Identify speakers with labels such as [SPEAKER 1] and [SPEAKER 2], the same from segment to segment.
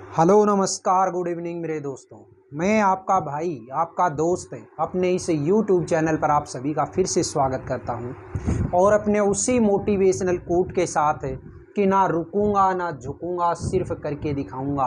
[SPEAKER 1] Hello नमस्कार good evening मेरे दोस्तों। मैं आपका भाई आपका दोस्त अपने इस YouTube चैनल पर आप सभी का फिर से स्वागत करता हूं और अपने उसी मोटिवेशनल कोट के साथ कि ना रुकूंगा ना झुकूंगा, सिर्फ करके दिखाऊंगा।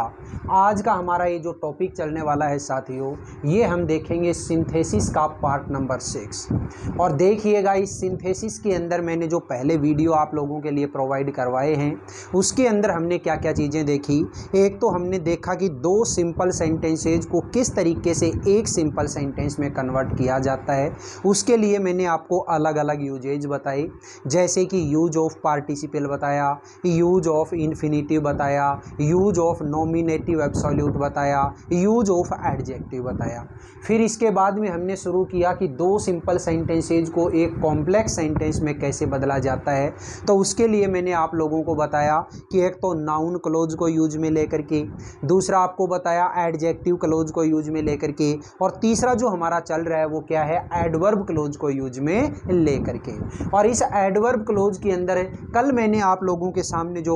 [SPEAKER 1] आज का हमारा ये जो टॉपिक चलने वाला है साथियों, ये हम देखेंगे सिंथेसिस का पार्ट नंबर 6। और देखिएगा इस सिंथेसिस के अंदर मैंने जो पहले वीडियो आप लोगों के लिए प्रोवाइड करवाए हैं उसके अंदर हमने क्या क्या चीज़ें देखी। एक तो हमने देखा कि दो सिंपल सेंटेंसेज को किस तरीके से एक सिंपल सेंटेंस में कन्वर्ट किया जाता है। उसके लिए मैंने आपको अलग अलग यूजेज बताए, जैसे कि यूज ऑफ पार्टिसिपल बताया, यूज ऑफ इन्फिनिटिव बताया, यूज ऑफ नॉमिनेटिव एब्सोल्यूट बताया, यूज ऑफ एडजेक्टिव बताया। फिर इसके बाद में हमने शुरू किया कि दो सिंपल सेंटेंसेज को एक कॉम्प्लेक्स सेंटेंस में कैसे बदला जाता है। तो उसके लिए मैंने आप लोगों को बताया कि एक तो नाउन क्लोज को यूज में लेकर के, दूसरा आपको बताया एडजेक्टिव क्लोज को यूज में लेकर के, और तीसरा जो हमारा चल रहा है वो क्या है, एडवर्ब क्लोज को यूज में लेकर के। और इस एडवर्ब क्लोज के अंदर कल मैंने आप लोगों के सामने जो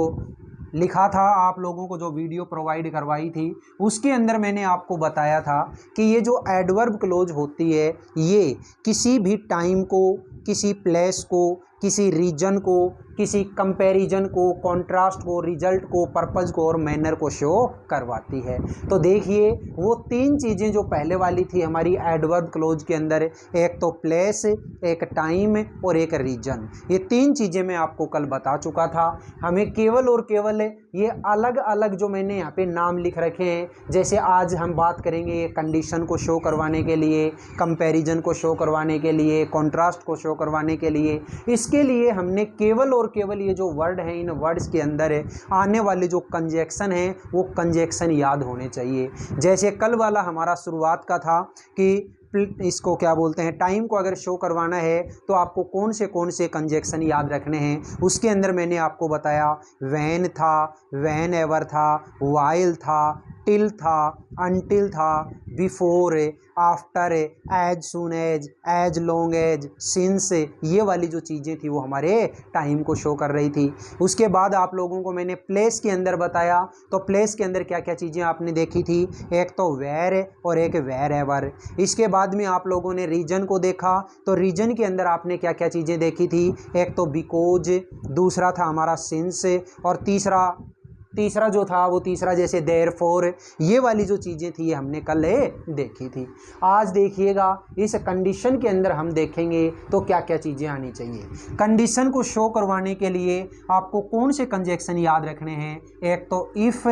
[SPEAKER 1] लिखा था, आप लोगों को जो वीडियो प्रोवाइड करवाई थी उसके अंदर मैंने आपको बताया था कि ये जो एडवर्ब क्लोज होती है ये किसी भी टाइम को, किसी प्लेस को, किसी रीजन को, किसी कंपैरिजन को, कॉन्ट्रास्ट को, रिजल्ट को, पर्पज़ को और मैनर को शो करवाती है। तो देखिए वो तीन चीज़ें जो पहले वाली थी हमारी एडवर्ब क्लोज के अंदर, एक तो प्लेस, एक टाइम और एक रीजन, ये तीन चीज़ें मैं आपको कल बता चुका था। हमें केवल और केवल ये अलग अलग जो मैंने यहाँ पे नाम लिख रखे हैं, जैसे आज हम बात करेंगे कंडीशन को शो करवाने के लिए, कंपैरिजन को शो करवाने के लिए, कॉन्ट्रास्ट को शो करवाने के लिए, इसके लिए हमने केवल और केवल ये जो वर्ड है इन वर्ड्स के अंदर आने वाले जो कंजक्शन है वो कंजक्शन याद होने चाहिए। जैसे कल वाला हमारा शुरुआत का था कि इसको क्या बोलते हैं, टाइम को अगर शो करवाना है तो आपको कौन से कंजक्शन याद रखने हैं। उसके अंदर मैंने आपको बताया व्हेन था, व्हेन एवर था, व्हाइल था, टिल था, अनटिल था, before, after, as soon as long as, since, ये वाली जो चीज़ें थी वो हमारे टाइम को शो कर रही थी। उसके बाद आप लोगों को मैंने प्लेस के अंदर बताया, तो प्लेस के अंदर क्या क्या चीज़ें आपने देखी थी, एक तो वेर और एक वेर एवर। इसके बाद में आप लोगों ने रीजन को देखा, तो रीजन के अंदर आपने क्या क्या चीज़ें देखी थी, एक तो बिकॉज, दूसरा था हमारा सिंस, और तीसरा जो था वो तीसरा जैसे देयरफॉर, ये वाली जो चीज़ें थी ये हमने कल देखी थी। आज देखिएगा इस कंडीशन के अंदर हम देखेंगे तो क्या क्या चीज़ें आनी चाहिए। कंडीशन को शो करवाने के लिए आपको कौन से कंजक्शन याद रखने हैं, एक तो इफ़,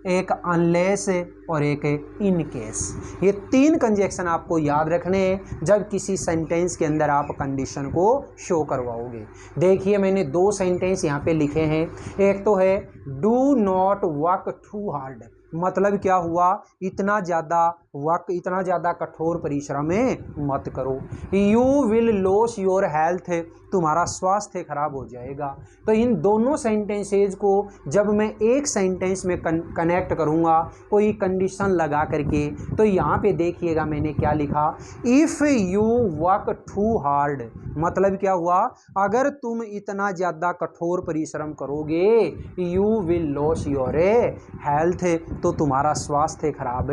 [SPEAKER 1] एक अनलेस और एक इन केस। ये तीन कंजक्शन आपको याद रखने हैं जब किसी सेंटेंस के अंदर आप कंडीशन को शो करवाओगे। देखिए मैंने दो सेंटेंस यहाँ पे लिखे हैं, एक तो है do not work too hard, मतलब क्या हुआ, इतना ज़्यादा कठोर परिश्रम मत करो। You will loss your health, तुम्हारा स्वास्थ्य खराब हो जाएगा। तो इन दोनों सेंटेंसेज को जब मैं एक सेंटेंस में कनेक्ट करूँगा कोई कंडीशन लगा करके, तो यहाँ पे देखिएगा मैंने क्या लिखा, if you work too hard, मतलब क्या हुआ, अगर तुम इतना ज़्यादा कठोर परिश्रम करोगे, you will loss your health, तो तुम्हारा स्वास्थ्य खराब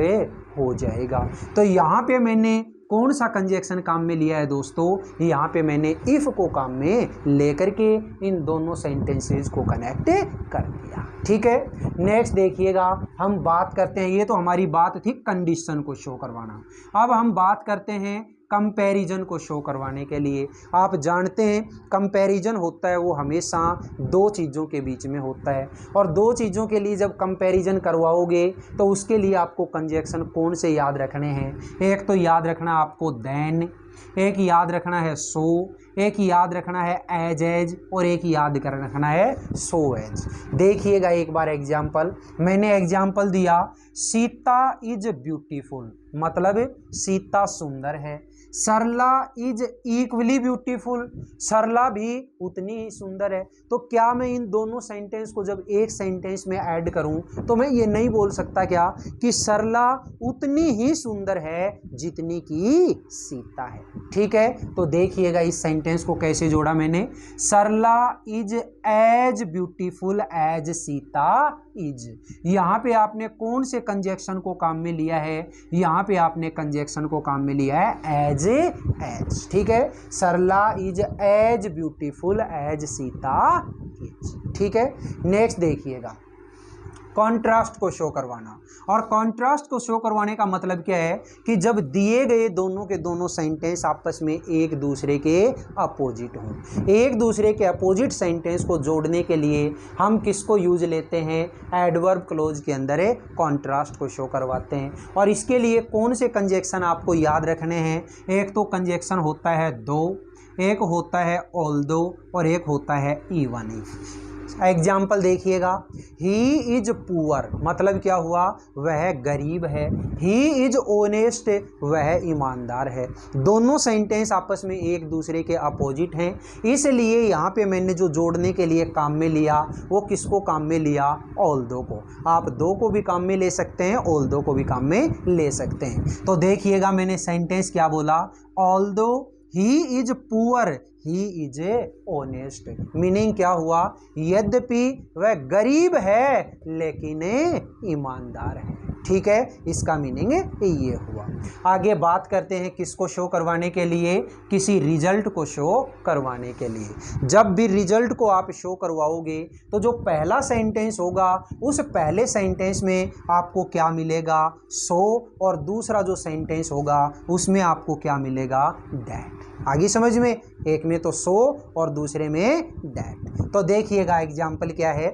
[SPEAKER 1] हो जाएगा। तो यहाँ पे मैंने कौन सा कंजक्शन काम में लिया है दोस्तों, यहाँ पे मैंने इफ़ को काम में लेकर के इन दोनों सेंटेंसेस को कनेक्ट कर दिया। ठीक है, नेक्स्ट देखिएगा हम बात करते हैं, ये तो हमारी बात थी कंडीशन को शो करवाना। अब हम बात करते हैं कंपैरिजन को शो करवाने के लिए। आप जानते हैं कंपैरिजन होता है वो हमेशा दो चीज़ों के बीच में होता है, और दो चीज़ों के लिए जब कंपैरिजन करवाओगे तो उसके लिए आपको कंजक्शन कौन से याद रखने हैं, एक तो याद रखना आपको देन, एक याद रखना है सो, एक याद रखना है एज और एक याद रखना है सो एज। देखिएगा एक बार एग्जाम्पल, मैंने एग्जाम्पल दिया सीता इज ब्यूटीफुल, मतलब सीता सुंदर है। सरला इज इक्वली ब्यूटीफुल, सरला भी उतनी ही सुंदर है। तो क्या मैं इन दोनों सेंटेंस को जब एक सेंटेंस में ऐड करूं तो मैं ये नहीं बोल सकता क्या कि सरला उतनी ही सुंदर है जितनी कि सीता है। ठीक है, तो देखिएगा इस सेंटेंस को कैसे जोड़ा मैंने। Sarla is as beautiful as Sita is. यहां पे आपने कौन से कंजक्शन को काम में लिया है, यहां पे आपने कंजक्शन को काम में लिया है एज एज। ठीक है, Sarla is as beautiful as Sita is. ठीक है, नेक्स्ट देखिएगा कॉन्ट्रास्ट को शो करवाना। और कॉन्ट्रास्ट को शो करवाने का मतलब क्या है कि जब दिए गए दोनों के दोनों सेंटेंस आपस में एक दूसरे के अपोजिट हों, एक दूसरे के अपोजिट सेंटेंस को जोड़ने के लिए हम किसको यूज लेते हैं, एडवर्ब क्लोज के अंदर कॉन्ट्रास्ट को शो करवाते हैं। और इसके लिए कौन से कंजक्शन आपको याद रखने हैं, एक तो कंजक्शन होता है दो, एक होता है ऑल्दो और एक होता है इवन इफ। एग्जाम्पल देखिएगा, ही इज पुअर मतलब क्या हुआ, वह गरीब है। ही इज ऑनेस्ट वह ईमानदार है। दोनों सेंटेंस आपस में एक दूसरे के अपोजिट हैं, इसलिए यहाँ पे मैंने जो जोड़ने के लिए काम में लिया वो किसको काम में लिया, ऑल्दो को। आप दो को भी काम में ले सकते हैं, ऑल्दो को भी काम में ले सकते हैं। तो देखिएगा मैंने सेंटेंस क्या बोला, although he is poor he is honest. Meaning क्या हुआ, यद्यपि वह गरीब है लेकिन ईमानदार है। ठीक है, इसका मीनिंग ये हुआ। आगे बात करते हैं किसको शो करवाने के लिए, किसी रिजल्ट को शो करवाने के लिए। जब भी रिजल्ट को आप शो करवाओगे तो जो पहला सेंटेंस होगा उस पहले सेंटेंस में आपको क्या मिलेगा, सो, और दूसरा जो सेंटेंस होगा उसमें आपको क्या मिलेगा, दैट। आगे समझ में, एक में तो सो और दूसरे में दैट। तो देखिएगा एग्जाम्पल क्या है,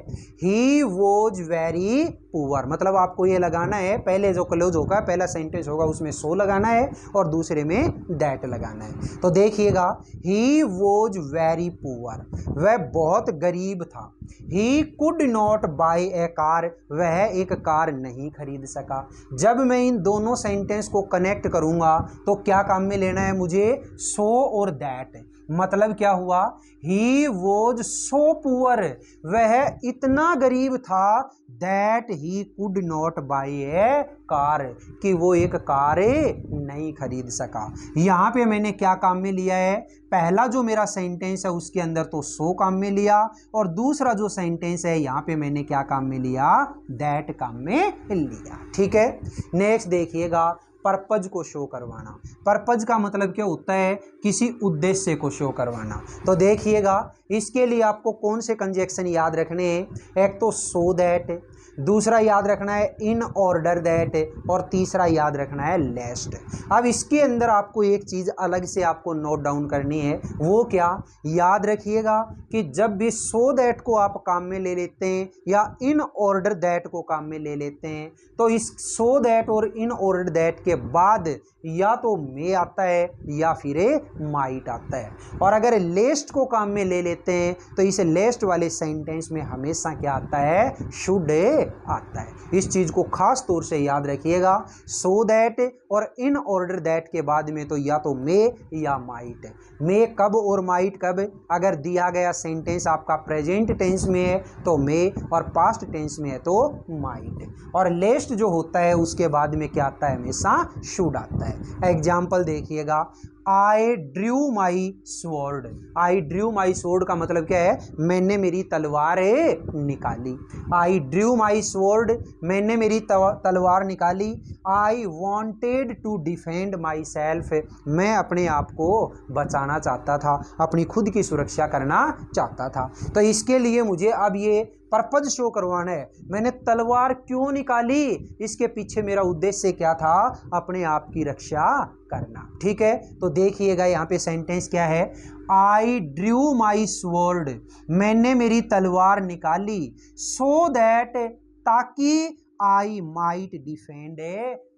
[SPEAKER 1] ही वॉज वेरी पुअर मतलब आपको ये लगाना है, पहले जो क्लोज होगा पहला सेंटेंस होगा उसमें सो लगाना है और दूसरे में दैट लगाना है। तो देखिएगा, ही वॉज वेरी पुअर वह बहुत गरीब था। He could not buy a car वह एक कार नहीं खरीद सका। जब मैं इन दोनों सेंटेंस को कनेक्ट करूंगा तो क्या काम में लेना है मुझे, सो और दैट। मतलब क्या हुआ, ही वॉज सो पुअर वह इतना गरीब था, that he could not buy a car कि वो एक कार नहीं खरीद सका। यहाँ पे मैंने क्या काम में लिया है, पहला जो मेरा सेंटेंस है उसके अंदर तो सो काम में लिया और दूसरा जो सेंटेंस है यहाँ पे मैंने क्या काम में लिया, दैट काम में लिया। ठीक है, नेक्स्ट देखिएगा, पर्पज को शो करवाना। पर्पज का मतलब क्या होता है, किसी उद्देश्य को शो करवाना। तो देखिएगा इसके लिए आपको कौन से कंजक्शन याद रखने हैं, एक तो सो दैट, दूसरा याद रखना है इन ऑर्डर दैट और तीसरा याद रखना है लेस्ट। अब इसके अंदर आपको एक चीज़ अलग से आपको नोट डाउन करनी है, वो क्या, याद रखिएगा कि जब भी सो दैट को आप काम में ले लेते हैं या इन ऑर्डर दैट को काम में ले लेते हैं तो इस सो दैट और इन ऑर्डर दैट के बाद या तो मे आता है या फिर माइट आता है। और अगर लेस्ट को काम में ले लेते हैं तो इस लेस्ट वाले सेंटेंस में हमेशा क्या आता है, शुड आता है। इस चीज़ को खास तौर से याद रखिएगा, सो दैट और इन ऑर्डर दैट के बाद में तो या तो मे या माइट। मे कब और माइट कब, अगर दिया गया सेंटेंस आपका प्रेजेंट टेंस में है तो मे और पास्ट टेंस में है तो माइट। और लेस्ट जो होता है उसके बाद में क्या आता है, हमेशा शुड आता है। एग्जाम्पल देखिएगा, I drew my sword. I drew my sword का मतलब क्या है, मैंने मेरी तलवार निकाली। आई ड्रू माई स्वॉर्ड मैंने मेरी तलवार निकाली। I wanted to defend myself मैं अपने आप को बचाना चाहता था, अपनी खुद की सुरक्षा करना चाहता था। तो इसके लिए मुझे अब ये पर्पज शो करवाना है, मैंने तलवार क्यों निकाली, इसके पीछे मेरा उद्देश्य क्या था, अपने आप की रक्षा करना। ठीक है, तो देखिएगा यहाँ पे सेंटेंस क्या है, आई ड्रू माई स्वॉर्ड मैंने मेरी तलवार निकाली, सो दैट ताकि I might defend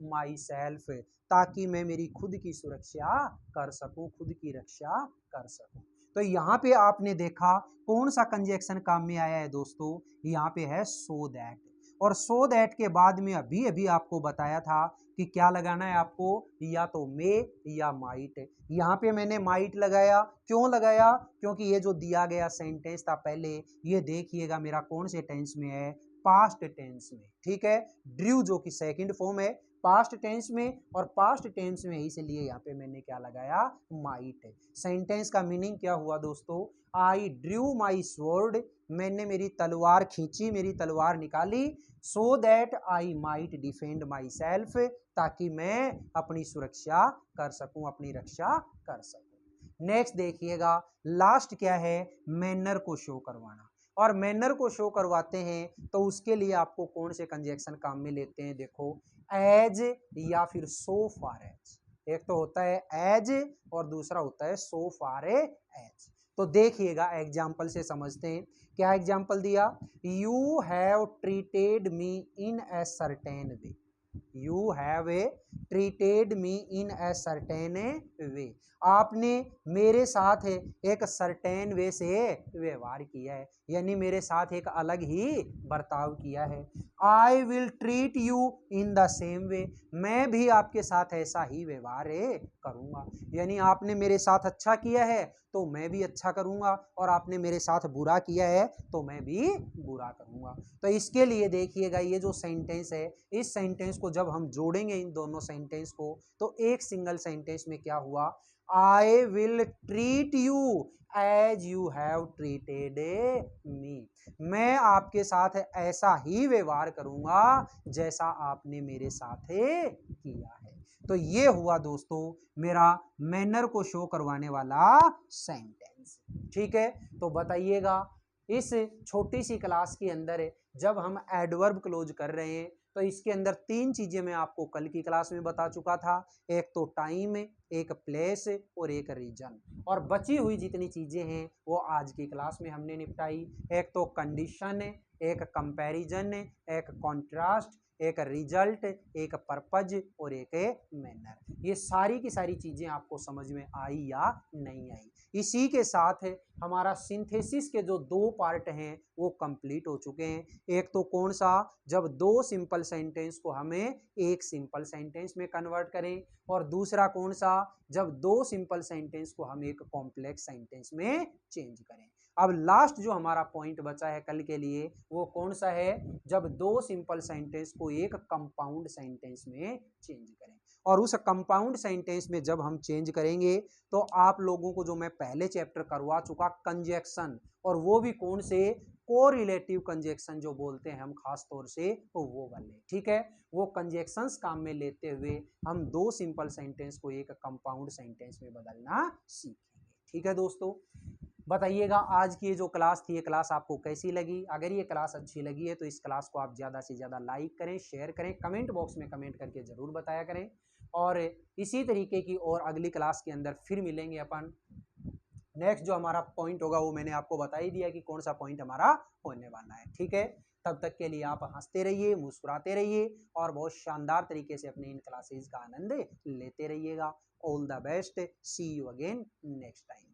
[SPEAKER 1] my self ताकि मैं मेरी खुद की सुरक्षा कर सकूं, खुद की रक्षा कर सकूं। तो यहाँ पे आपने देखा कौन सा कंजक्शन काम में आया है दोस्तों, यहाँ पे है सो दैट। और सो दैट के बाद में अभी अभी आपको बताया था कि क्या लगाना है आपको, या तो मे या माइट। यहाँ पे मैंने माइट लगाया, क्यों लगाया, क्योंकि ये जो दिया गया सेंटेंस था पहले, ये देखिएगा मेरा कौन से टेंस में है, पास्ट टेंस में। ठीक है, ड्रू जो कि सेकंड फॉर्म है पास्ट टेंस में, और पास्ट टेंस में इसलिए यहाँ पे मैंने क्या लगाया, माइट। सेंटेंस का मीनिंग क्या हुआ दोस्तों, आई ड्रू माई स्वॉर्ड, मैंने मेरी तलवार खींची, मेरी तलवार निकाली, so that I might defend my self, ताकि मैं अपनी सुरक्षा कर सकूं, अपनी रक्षा कर सकूं। नेक्स्ट देखिएगा, लास्ट क्या है, मैनर को शो करवाना। और मैनर को शो करवाते हैं तो उसके लिए आपको कौन से कंजक्शन काम में लेते हैं, देखो, एज या फिर सो फार एज। एक तो होता है एज और दूसरा होता है सो फार एज। तो देखिएगा एग्जाम्पल से समझते हैं। क्या एग्जाम्पल दिया, you have treated me in a certain way, you have a treated me in a certain way, आपने मेरे साथ एक सर्टेन वे से व्यवहार किया है, यानी मेरे साथ एक अलग ही बर्ताव किया है। आई will treat you in the same way, मैं भी आपके साथ ऐसा ही व्यवहार करूंगा, यानी आपने मेरे साथ अच्छा किया है तो मैं भी अच्छा करूंगा, और आपने मेरे साथ बुरा किया है तो मैं भी बुरा करूंगा। तो इसके लिए देखिएगा ये जो सेंटेंस है, इस सेंटेंस को जब हम जोड़ेंगे इन दोनों सेंटेंस को, तो एक सिंगल सेंटेंस में क्या हुआ, I will treat you as you have treated me, मैं आपके साथ ऐसा ही व्यवहार करूंगा जैसा आपने मेरे साथ किया है। तो ये हुआ दोस्तों मेरा मैनर को शो करवाने वाला सेंटेंस। ठीक है, तो बताइएगा इस छोटी सी क्लास के अंदर जब हम एडवर्ब क्लोज कर रहे हैं तो इसके अंदर तीन चीजें मैं आपको कल की क्लास में बता चुका था, एक तो टाइम, एक प्लेस और एक रीजन, और बची हुई जितनी चीजें हैं वो आज की क्लास में हमने निपटाई। एक तो कंडीशन, एक कंपैरिजन, एक कॉन्ट्रास्ट, एक रिजल्ट, एक पर्पज और एक मैनर। ये सारी की सारी चीजें आपको समझ में आई या नहीं आई। इसी के साथ हमारा सिंथेसिस के जो दो पार्ट हैं वो कंप्लीट हो चुके हैं। एक तो कौन सा, जब दो सिंपल सेंटेंस को हमें एक सिंपल सेंटेंस में कन्वर्ट करें, और दूसरा कौन सा, जब दो सिंपल सेंटेंस को हम एक कॉम्प्लेक्स सेंटेंस में चेंज करें। अब लास्ट जो हमारा पॉइंट बचा है कल के लिए वो कौन सा है, जब दो सिंपल सेंटेंस को एक कंपाउंड सेंटेंस में चेंज करें। और उस कंपाउंड सेंटेंस में जब हम चेंज करेंगे तो आप लोगों को जो मैं पहले चैप्टर करवा चुका कंजक्शन, और वो भी कौन से, कोरिलेटिव कंजक्शन जो बोलते हैं हम खास तौर से वो वाले। ठीक है, वो कंजक्शंस काम में लेते हुए हम दो सिंपल सेंटेंस को एक कंपाउंड सेंटेंस में बदलना सीखेंगे। ठीक है दोस्तों, बताइएगा आज की ये जो क्लास थी ये क्लास आपको कैसी लगी। अगर ये क्लास अच्छी लगी है तो इस क्लास को आप ज़्यादा से ज़्यादा लाइक करें, शेयर करें, कमेंट बॉक्स में कमेंट करके ज़रूर बताया करें। और इसी तरीके की और अगली क्लास के अंदर फिर मिलेंगे अपन। नेक्स्ट जो हमारा पॉइंट होगा वो मैंने आपको बता ही दिया कि कौन सा पॉइंट हमारा होने वाला है। ठीक है, तब तक के लिए आप हंसते रहिए, मुस्कुराते रहिए और बहुत शानदार तरीके से अपने इन क्लासेस का आनंद लेते रहिएगा। All the best, see you again next time.